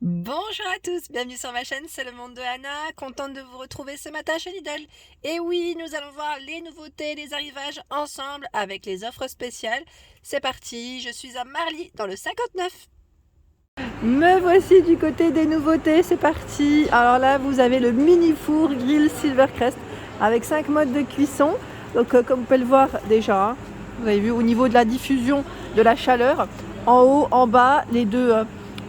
Bonjour à tous, bienvenue sur ma chaîne, c'est le monde de Anna, contente de vous retrouver ce matin chez Lidl. Et oui, nous allons voir les nouveautés, les arrivages ensemble avec les offres spéciales. C'est parti, je suis à Marly dans le 59. Me voici du côté des nouveautés, c'est parti. Alors là, vous avez le mini four grill Silvercrest avec 5 modes de cuisson. Donc comme vous pouvez le voir déjà, hein, vous avez vu au niveau de la diffusion de la chaleur, en haut, en bas, les deux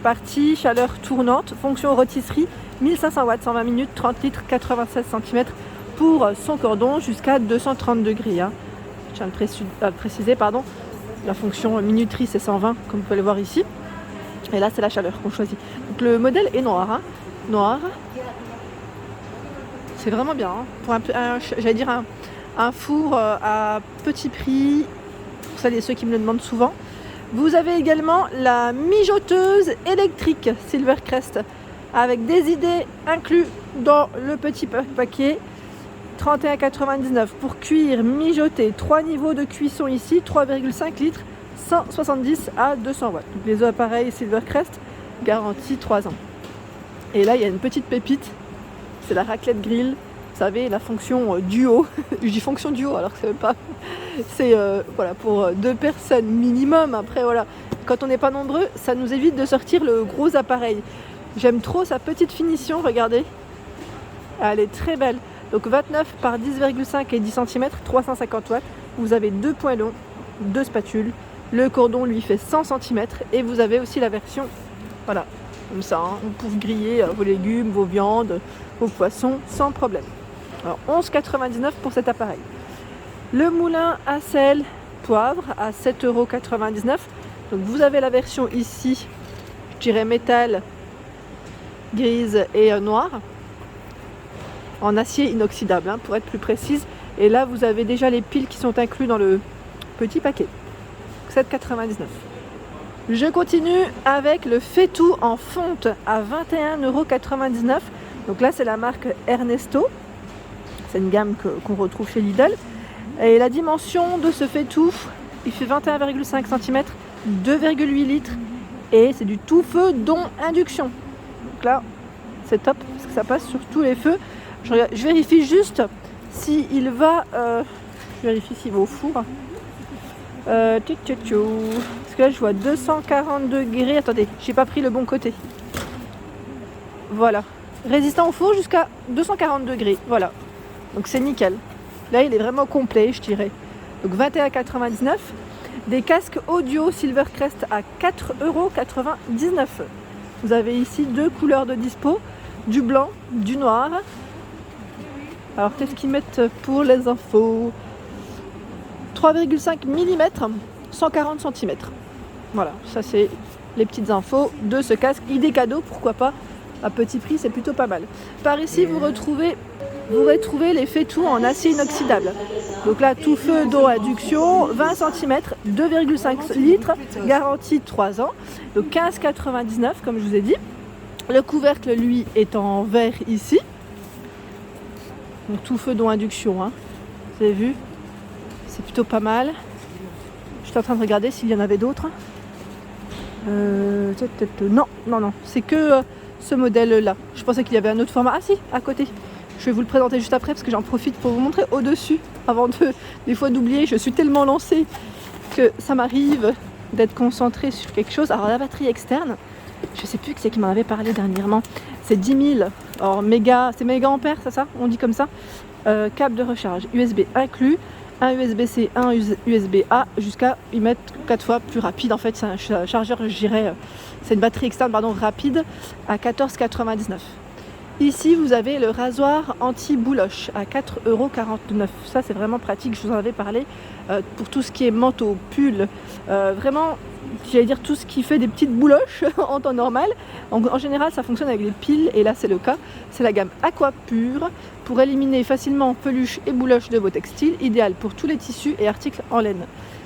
partie, chaleur tournante, fonction rôtisserie, 1500 watts, 120 minutes, 30 litres, 96 cm pour son cordon jusqu'à 230 degrés. Hein. Je tiens à le préciser, pardon. La fonction minuterie c'est 120 comme vous pouvez le voir ici. Et là c'est la chaleur qu'on choisit. Donc le modèle est noir. Hein. Noir. C'est vraiment bien. Hein. Pour j'allais dire un four à petit prix, pour celles et ceux qui me le demandent souvent. Vous avez également la mijoteuse électrique Silvercrest avec des idées inclus dans le petit paquet. 31,99 pour cuire, mijoter, 3 niveaux de cuisson ici, 3,5 litres, 170 à 200 watts. Donc les appareils Silvercrest, garantie 3 ans. Et là il y a une petite pépite, c'est la raclette grill. Vous savez, la fonction duo, je dis fonction duo alors que c'est même pas, c'est voilà, pour 2 personnes minimum. Après voilà, quand on n'est pas nombreux, ça nous évite de sortir le gros appareil. J'aime trop sa petite finition, regardez, elle est très belle. Donc 29 par 10,5 et 10 cm, 350 watts, vous avez 2 points longs, 2 spatules, le cordon lui fait 100 cm et vous avez aussi la version, voilà, comme ça, hein, pour griller vos légumes, vos viandes, vos poissons sans problème. Alors 11,99 pour cet appareil. Le moulin à sel poivre à 7,99 €. Donc vous avez la version ici, je dirais métal, grise et noire, en acier inoxydable hein, pour être plus précise. Et là vous avez déjà les piles qui sont inclus dans le petit paquet. 7,99 €. Je continue avec le Faitout en fonte à 21,99 €. Donc là c'est la marque Ernesto. C'est une gamme qu'on retrouve chez Lidl. Et la dimension de ce Faitout, il fait 21,5 cm, 2,8 litres. Et c'est du tout feu dont induction. Donc là, c'est top parce que ça passe sur tous les feux. Je vérifie juste s'il va... je vérifie s'il va au four. Parce que là, je vois 240 degrés. Attendez, j'ai pas pris le bon côté. Voilà. Résistant au four jusqu'à 240 degrés. Voilà. Donc c'est nickel. Là il est vraiment complet je dirais. Donc 21,99 €. Des casques audio Silvercrest à 4,99 €. Vous avez ici 2 couleurs de dispo, du blanc, du noir. Alors qu'est-ce qu'ils mettent pour les infos? 3,5 mm, 140 cm. Voilà, ça c'est les petites infos de ce casque. Idée cadeau, pourquoi pas. À petit prix, c'est plutôt pas mal. Par ici, vous retrouvez les Faitout en acier inoxydable. Donc là, tout feu d'eau induction, 20 cm, 2,5 litres, garantie 3 ans. Donc 15,99 € comme je vous ai dit. Le couvercle, lui, est en verre ici. Donc tout feu d'eau induction, hein. Vous avez vu? C'est plutôt pas mal. J'étais en train de regarder s'il y en avait d'autres. Non, c'est que... ce modèle là, je pensais qu'il y avait un autre format. Ah si, à côté, je vais vous le présenter juste après parce que j'en profite pour vous montrer au-dessus avant des fois d'oublier. Je suis tellement lancée que ça m'arrive d'être concentrée sur quelque chose. Alors la batterie externe, je sais plus qui c'est qui m'en avait parlé dernièrement, c'est 10 000, alors c'est méga ampères, c'est ça, on dit comme ça. Câble de recharge USB inclus, un USB-C, un USB-A, jusqu'à y mettre 4 fois plus rapide. En fait c'est un chargeur, je dirais, c'est une batterie externe rapide à 14,99 €. Ici vous avez le rasoir anti-bouloche à 4,49 €. Ça c'est vraiment pratique, je vous en avais parlé, pour tout ce qui est manteau, pull, vraiment j'allais dire tout ce qui fait des petites bouloches en temps normal. En général ça fonctionne avec des piles et là c'est le cas. C'est la gamme Aqua Pure pour éliminer facilement peluches et bouloches de vos textiles, idéal pour tous les tissus et articles en laine.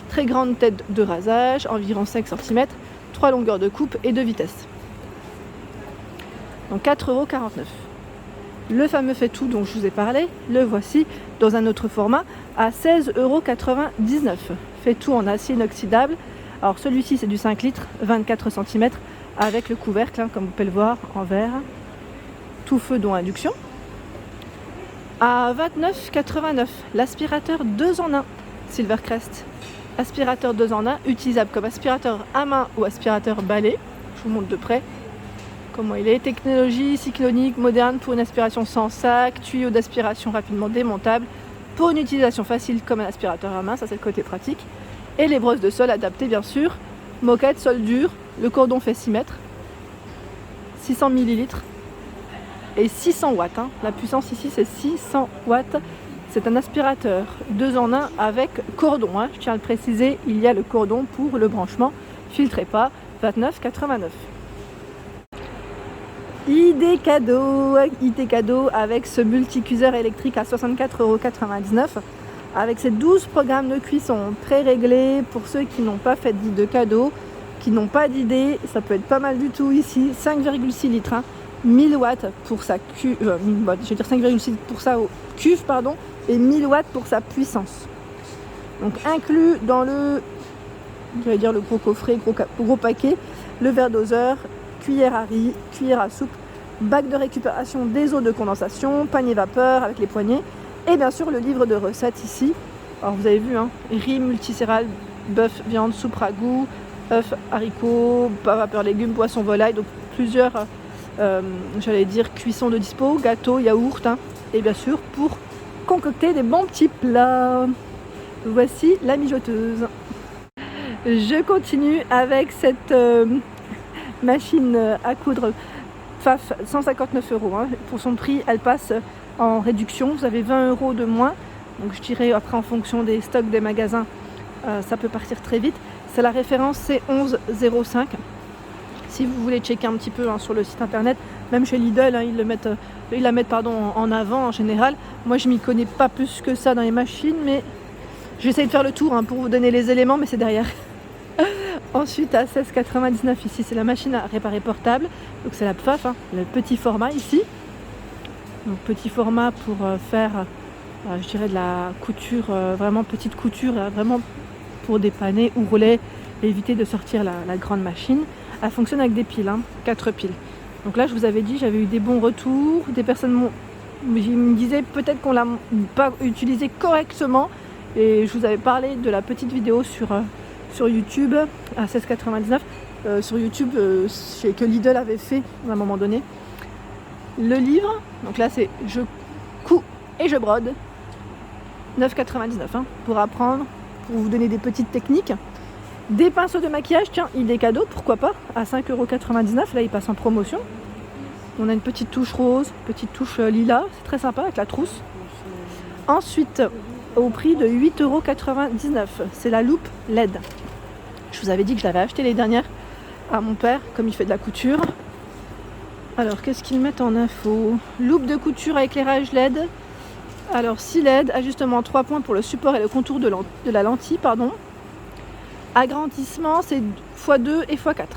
Très grande tête de rasage, environ 5 cm, 3 longueurs de coupe et 2 vitesses. Donc 4,49 €. Le fameux Faitout dont je vous ai parlé, le voici dans un autre format à 16,99 €. Faitout en acier inoxydable. Alors celui-ci c'est du 5 litres, 24 cm avec le couvercle, hein, comme vous pouvez le voir, en verre. Tout feu dont induction. À 29,89 €, l'aspirateur 2 en 1 Silvercrest. Aspirateur 2 en 1, utilisable comme aspirateur à main ou aspirateur balai. Je vous montre de près comment il est. Technologie cyclonique moderne pour une aspiration sans sac, tuyau d'aspiration rapidement démontable, pour une utilisation facile comme un aspirateur à main, ça c'est le côté pratique. Et les brosses de sol adaptées bien sûr. Moquette, sol dur, le cordon fait 6 mètres, 600 ml et 600 watts. Hein. La puissance ici c'est 600 watts. C'est un aspirateur 2 en 1 avec cordon. Hein. Je tiens à le préciser, il y a le cordon pour le branchement. Filtrez pas, 29,89 €. Idée cadeau avec ce multicuiseur électrique à 64,99 €. Avec ses 12 programmes de cuisson pré-réglés pour ceux qui n'ont pas fait de cadeau, qui n'ont pas d'idée, ça peut être pas mal du tout ici. 5,6 litres, hein, 1000 watts pour sa cuve, je vais dire 5,6 litres pour sa cuve, pardon, et 1000 watts pour sa puissance. Donc inclus dans le, je vais dire le gros coffret, gros paquet, le verre doseur, cuillère à riz, cuillère à soupe, bac de récupération des eaux de condensation, panier vapeur avec les poignées. Et bien sûr le livre de recettes ici. Alors vous avez vu, hein, riz multicéréales, bœuf, viande, soupe ragoût, œufs, haricots, vapeur légumes, poisson, volaille. Donc plusieurs, j'allais dire, cuissons de dispo, gâteaux, yaourt. Hein, et bien sûr pour concocter des bons petits plats. Voici la mijoteuse. Je continue avec cette machine à coudre Pfaff, 159 €. Hein. Pour son prix, elle passe en réduction, vous avez 20 € de moins, donc je dirais après en fonction des stocks des magasins, ça peut partir très vite. C'est la référence C1105. Si vous voulez checker un petit peu, hein, sur le site internet, même chez Lidl, hein, ils la mettent en avant en général. Moi je m'y connais pas plus que ça dans les machines, mais j'essaye de faire le tour, hein, pour vous donner les éléments, mais c'est derrière. Ensuite à 16,99 € ici, c'est la machine à réparer portable, donc c'est la Pfaff, hein, le petit format ici. Donc petit format pour faire, je dirais, de la couture, vraiment petite couture, vraiment pour dépanner ou rouler et éviter de sortir la grande machine. Elle fonctionne avec des piles, hein, 4 piles. Donc là je vous avais dit, j'avais eu des bons retours, des personnes me disaient peut-être qu'on l'a pas utilisé correctement, et je vous avais parlé de la petite vidéo sur YouTube à 16,99 €. Sur YouTube, que Lidl avait fait à un moment donné. Le livre, donc là c'est je couds et je brode, 9,99 €, hein, pour apprendre, pour vous donner des petites techniques. Des pinceaux de maquillage, tiens, idée cadeau, pourquoi pas, à 5,99 €, là il passe en promotion. On a une petite touche rose, petite touche lilas, c'est très sympa avec la trousse. Ensuite, au prix de 8,99 €, c'est la loupe LED. Je vous avais dit que je l'avais acheté les dernières à mon père, comme il fait de la couture. Alors, qu'est-ce qu'ils mettent en info? Loupe de couture à éclairage LED. Alors, 6 LED, ajustement 3 points pour le support et le contour de la lentille, pardon. Agrandissement, c'est x2 et x4.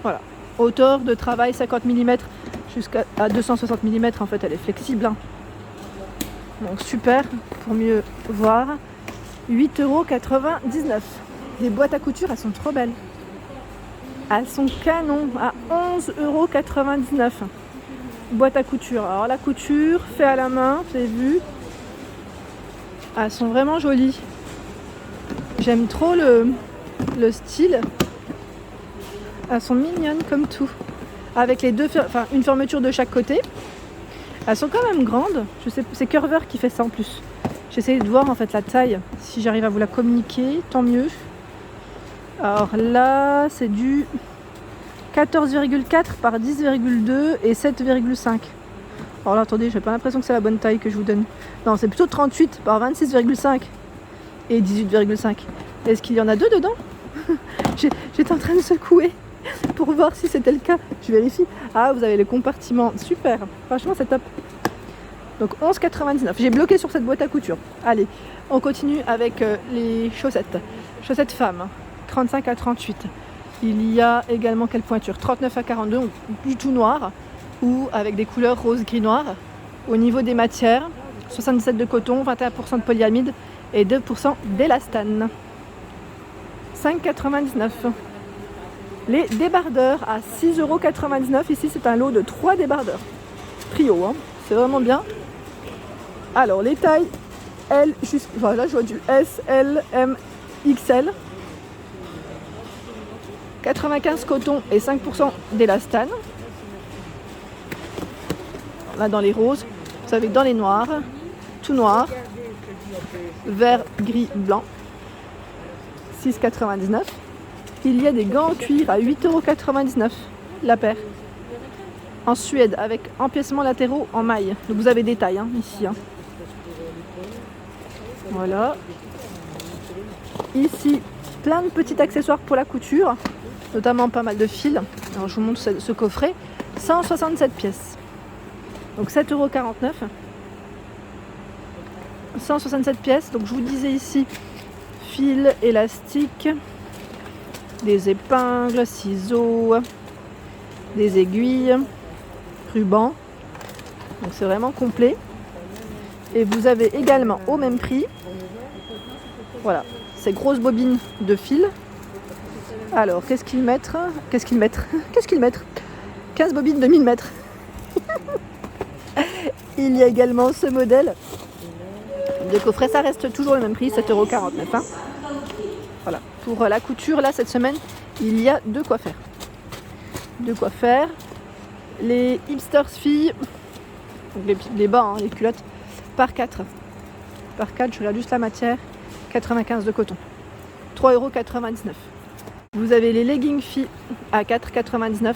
Voilà. Hauteur de travail 50 mm jusqu'à 260 mm, en fait, elle est flexible. Hein. Donc, super, pour mieux voir. 8,99 €. Les boîtes à couture, elles sont trop belles. Elles sont canon à 11,99 €. Boîte à couture. Alors la couture, fait à la main, vous avez vu. Elles sont vraiment jolies. J'aime trop le style. Elles sont mignonnes comme tout. Avec les deux, une fermeture de chaque côté. Elles sont quand même grandes. Je sais, c'est Curver qui fait ça en plus. J'essaie de voir en fait la taille. Si j'arrive à vous la communiquer, tant mieux. Alors là, c'est du 14,4 par 10,2 et 7,5. Alors là, attendez, j'ai pas l'impression que c'est la bonne taille que je vous donne. Non, c'est plutôt 38 par 26,5 et 18,5. Est-ce qu'il y en a deux dedans? J'étais en train de secouer pour voir si c'était le cas. Je vérifie. Ah, vous avez le compartiment. Super. Franchement, c'est top. Donc 11,99. J'ai bloqué sur cette boîte à couture. Allez, on continue avec les chaussettes. Chaussettes femmes. 35 à 38. Il y a également quelle pointure? 39 à 42, du tout noir ou avec des couleurs rose, gris, noir. Au niveau des matières, 77 de coton, 21% de polyamide et 2% d'élastane. 5,99. Les débardeurs à 6,99 €. Ici, c'est un lot de 3 débardeurs. Trio, hein. C'est vraiment bien. Alors, les tailles L jusqu'à... Voilà, je vois du S, L, M, XL. 95 coton et 5% d'élastane. Là, dans les roses. Vous savez, dans les noirs, tout noir, vert, gris, blanc. 6,99 €. Il y a des gants en cuir à 8,99 € la paire. En Suède, avec empiècements latéraux en maille. Donc vous avez des tailles hein, ici. Hein. Voilà. Ici, plein de petits accessoires pour la couture, notamment pas mal de fils. Alors je vous montre ce coffret. 167 pièces. Donc 7,49 €. 167 pièces. Donc je vous disais ici, fil, élastique, des épingles, ciseaux, des aiguilles, ruban. Donc c'est vraiment complet. Et vous avez également au même prix, voilà, ces grosses bobines de fil. Alors qu'est-ce qu'ils mettent 15 bobines de 1000 mètres. Il y a également ce modèle de coffret, ça reste toujours le même prix, 7,49 €. Hein. Voilà, pour la couture, là, cette semaine, il y a de quoi faire. De quoi faire. Les hipsters filles, donc les bas, hein, les culottes, par 4. Par 4, je regarde juste la matière, 95 de coton. 3,99 €. Vous avez les leggings filles à 4,99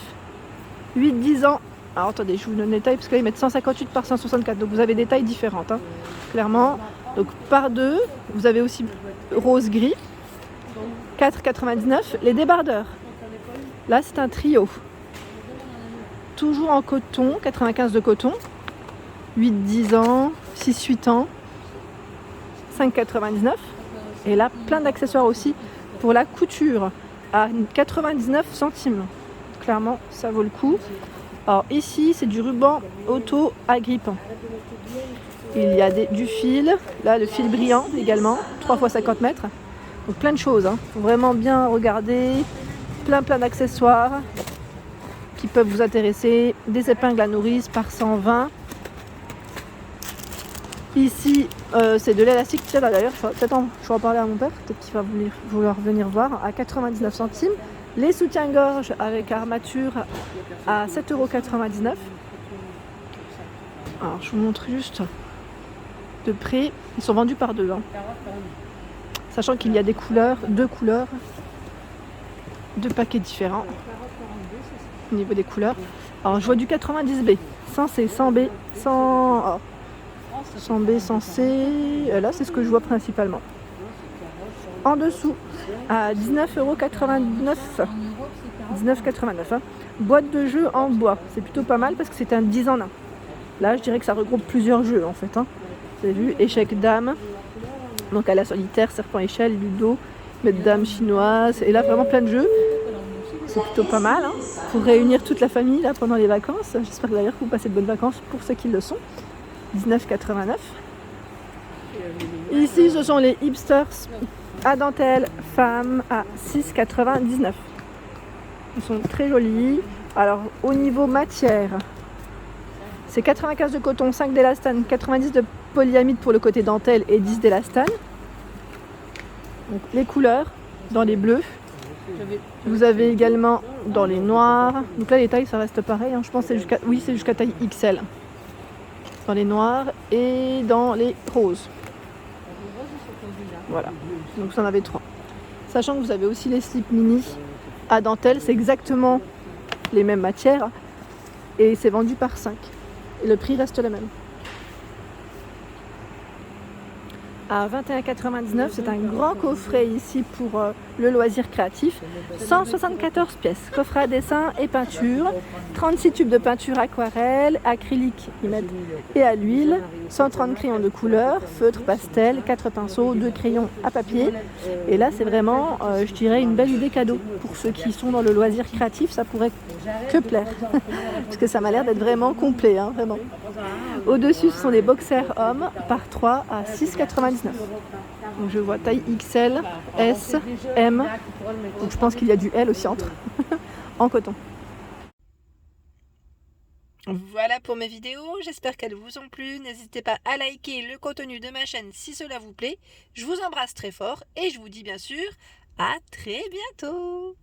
€. 8-10 ans. Alors attendez, je vous donne les tailles parce que là ils mettent 158 par 164. Donc vous avez des tailles différentes, hein, clairement. Donc par 2, vous avez aussi rose gris. 4,99 €. Les débardeurs. Là c'est un trio. Toujours en coton, 95 de coton. 8-10 ans, 6-8 ans. 5,99 €. Et là plein d'accessoires aussi pour la couture à 99 centimes. Clairement ça vaut le coup. Alors ici c'est du ruban auto agrippant. Il y a du fil, là le fil brillant également, 3 x 50 mètres. Donc plein de choses, hein. Faut vraiment bien regarder, plein d'accessoires qui peuvent vous intéresser. Des épingles à nourrice par 120. Ici c'est de l'élastique, tiens là d'ailleurs, je vais en parler à mon père, peut-être qu'il va vouloir venir voir, à 99 centimes. Les soutiens-gorge avec armature à 7,99 €. Alors je vous montre juste de près, ils sont vendus par 2. Hein. Sachant qu'il y a des couleurs, 2 couleurs, 2 paquets différents au niveau des couleurs. Alors je vois du 90B, 100C, 100B, 100B, 100C, là c'est ce que je vois principalement. En dessous, à 19,89 €. 19,89 €. Hein. Boîte de jeux en bois, c'est plutôt pas mal parce que c'est un 10 en 1. Là je dirais que ça regroupe plusieurs jeux en fait. Hein. Vous avez vu, échec dame, donc à la solitaire, serpent échelle, ludo, maître dame chinoise, et là vraiment plein de jeux. C'est plutôt pas mal hein, pour réunir toute la famille là pendant les vacances. J'espère d'ailleurs que vous passez de bonnes vacances pour ceux qui le sont. 19,89 €. Ici ce sont les hipsters à dentelle femme à 6,99 €. Ils sont très jolis. Alors au niveau matière, c'est 95 de coton, 5 d'élastane, 90 de polyamide pour le côté dentelle et 10 d'élastane. Donc les couleurs dans les bleus. Vous avez également dans les noirs. Donc là les tailles ça reste pareil. Hein. Je pense que c'est jusqu'à taille XL. Dans les noirs et dans les roses. Voilà. Donc vous en avez 3. Sachant que vous avez aussi les slips mini à dentelle. C'est exactement les mêmes matières. Et c'est vendu par 5. Et le prix reste le même. À 21,99 €, c'est un grand coffret ici pour le loisir créatif. 174 pièces, coffret à dessin et peinture. 36 tubes de peinture aquarelle, acrylique et à l'huile. 130 crayons de couleur, feutre, pastel, 4 pinceaux, 2 crayons à papier. Et là c'est vraiment, je dirais, une belle idée cadeau. Pour ceux qui sont dans le loisir créatif, ça pourrait que plaire. Parce que ça m'a l'air d'être vraiment complet, hein, vraiment. Au-dessus, ce sont des boxers hommes par 3 à 6,99 €. Donc je vois taille XL, S, M. Donc je pense qu'il y a du L aussi entre. en coton. Voilà pour mes vidéos, j'espère qu'elles vous ont plu. N'hésitez pas à liker le contenu de ma chaîne si cela vous plaît. Je vous embrasse très fort et je vous dis bien sûr à très bientôt.